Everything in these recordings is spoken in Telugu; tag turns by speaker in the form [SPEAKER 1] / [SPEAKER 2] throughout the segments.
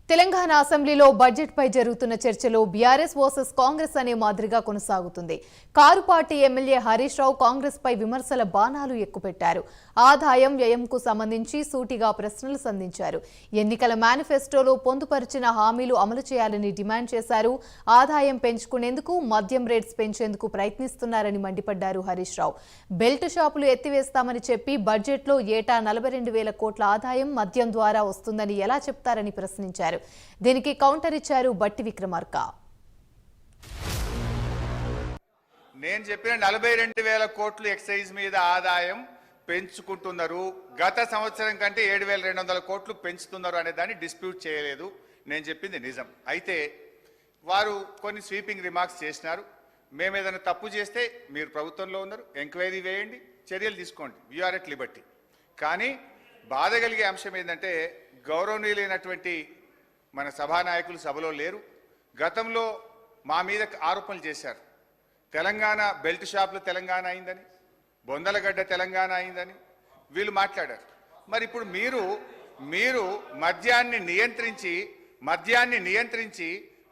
[SPEAKER 1] తెలంగాణ అసెంబ్లీలో బడ్జెట్ పై జరుగుతున్న చర్చలో బీఆర్ఎస్ వర్సెస్ కాంగ్రెస్ అనే మాదిరిగా కొనసాగుతుంది. Car party MLA Harish Rao Congress పై విమర్శల బాణాలు ఎక్కుపెట్టారు. ఆదాయం వ్యయంకు సంబంధించి సూటిగా ప్రశ్నలు సంధించారు. ఎన్నికల మేనిఫెస్టోలో పొందుపరిచిన హామీలు అమలు చేయాలని డిమాండ్ చేశారు. ఆదాయం పెంచుకునేందుకు మద్యం రేట్స్ పెంచేందుకు ప్రయత్నిస్తున్నారని మండిపడ్డారు హరీష్ రావు. బెల్ట్ షాపులు ఎత్తివేస్తామని చెప్పి బడ్జెట్లో ఏటా 42,000 కోట్ల ఆదాయం మద్యం ద్వారా వస్తుందని ఎలా చెప్తారని ప్రశ్నించారు. దీనికి కౌంటర్ ఇచ్చారు బట్టి విక్రమార్క.
[SPEAKER 2] నేను చెప్పిన 42,000 కోట్లు ఎక్సైజ్ మీద ఆదాయం పెంచుకుంటున్నారు. గత సంవత్సరం కంటే 7,200 కోట్లు పెంచుతున్నారు అనే దాన్ని డిస్ప్యూట్ చేయలేదు. నేను చెప్పింది నిజం. అయితే వారు కొన్ని స్వీపింగ్ రిమార్క్స్ చేసినారు. మేము ఏదైనా తప్పు చేస్తే మీరు ప్రభుత్వంలో ఉన్నారు, ఎంక్వైరీ వేయండి, చర్యలు తీసుకోండి, వీఆర్ ఎట్ లిబర్టీ. కానీ బాధ కలిగే అంశం ఏంటంటే గౌరవనీయులైనటువంటి మన సభానాయకులు సభలో లేరు. గతంలో మా మీద ఆరోపణలు చేశారు. తెలంగాణ బెల్ట్ షాపులు తెలంగాణ అయిందని, బొందలగడ్డ తెలంగాణ అయిందని వీళ్ళు మాట్లాడారు. మరి ఇప్పుడు మీరు మద్యాన్ని నియంత్రించి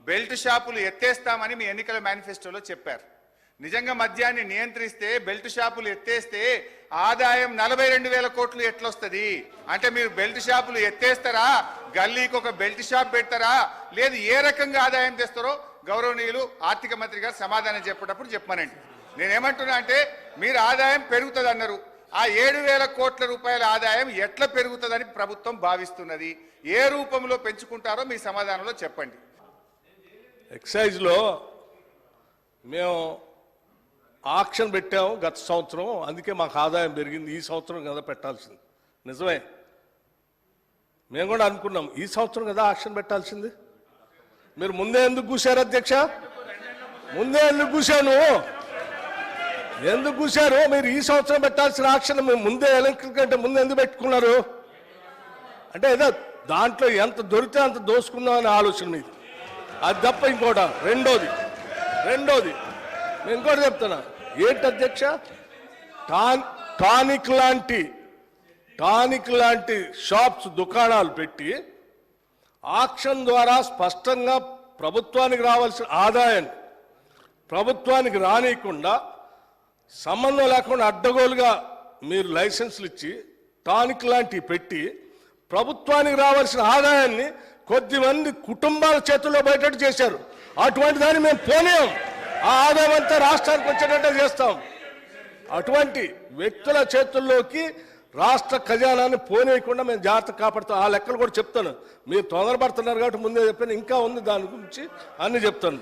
[SPEAKER 2] బెల్ట్ షాపులు ఎత్తేస్తామని మీ ఎన్నికల మేనిఫెస్టోలో చెప్పారు. నిజంగా మద్యాన్ని నియంత్రిస్తే, బెల్ట్ షాపులు ఎత్తేస్తే ఆదాయం 42,000 కోట్లు ఎట్లొస్తుంది? అంటే మీరు బెల్ట్ షాపులు ఎత్తేస్తారా, గల్లీకి ఒక బెల్ట్ షాప్ పెడతారా, లేదు ఏ రకంగా ఆదాయం తెస్తారో గౌరవనీయులు ఆర్థిక మంత్రి గారు సమాధానం చెప్పేటప్పుడు చెప్పమనండి. నేనేమంటున్నా అంటే మీరు ఆదాయం పెరుగుతుంది అన్నారు. ఆ 7,000 కోట్ల రూపాయల ఆదాయం ఎట్లా పెరుగుతుందని ప్రభుత్వం భావిస్తున్నది? ఏ రూపంలో పెంచుకుంటారో మీ సమాధానంలో చెప్పండి.
[SPEAKER 3] ఎక్సైజ్లో మేము ఆక్షన్ పెట్టాము గత సంవత్సరం, అందుకే మాకు ఆదాయం పెరిగింది. ఈ సంవత్సరం కదా పెట్టాల్సింది, నిజమే. మేము కూడా అనుకున్నాం ఈ సంవత్సరం కదా ఆక్షన్ పెట్టాల్సింది. మీరు ముందే ఎందుకు కూర్చారు అధ్యక్ష? ముందే ఎందుకు కూర్చాను? ఎందుకు కూర్చారు? మీరు ఈ సంవత్సరం పెట్టాల్సిన ఆక్షన్ మేము ముందే ఎలక్షన్ కంటే ముందు ఎందుకు పెట్టుకున్నారు? అంటే ఏదో దాంట్లో ఎంత దొరికితే అంత దోసుకుందాం అనే ఆలోచన మీది. అది తప్ప ఇంకోట. రెండోది నేను ఇంకోటి చెప్తున్నా. ఏంటి అధ్యక్ష? టానిక్ లాంటి షాప్స్, దుకాణాలు పెట్టి ఆక్షన్ ద్వారా స్పష్టంగా ప్రభుత్వానికి రావాల్సిన ఆదాయాన్ని ప్రభుత్వానికి రానియకుండా, సంబంధం లేకుండా అడ్డగోలుగా మీరు లైసెన్సులు ఇచ్చి టానిక్ లాంటివి పెట్టి ప్రభుత్వానికి రావాల్సిన ఆదాయాన్ని కొద్దిమంది కుటుంబాల చేతుల్లో బయటట్టు చేశారు. అటువంటి దాన్ని మేము పోనీయం. ఆ ఆదాయం అంతా రాష్ట్రానికి వచ్చేటట్టు చేస్తాం. అటువంటి వ్యక్తుల చేతుల్లోకి రాష్ట్ర ఖజానాన్ని పోనీయకుండా మేము జాగ్రత్త కాపాడుతాం. ఆ లెక్కలు కూడా చెప్తాను. మీరు తొందరపడుతున్నారు కాబట్టి ముందే చెప్పాను. ఇంకా ఉంది దాని గురించి అన్ని చెప్తాను.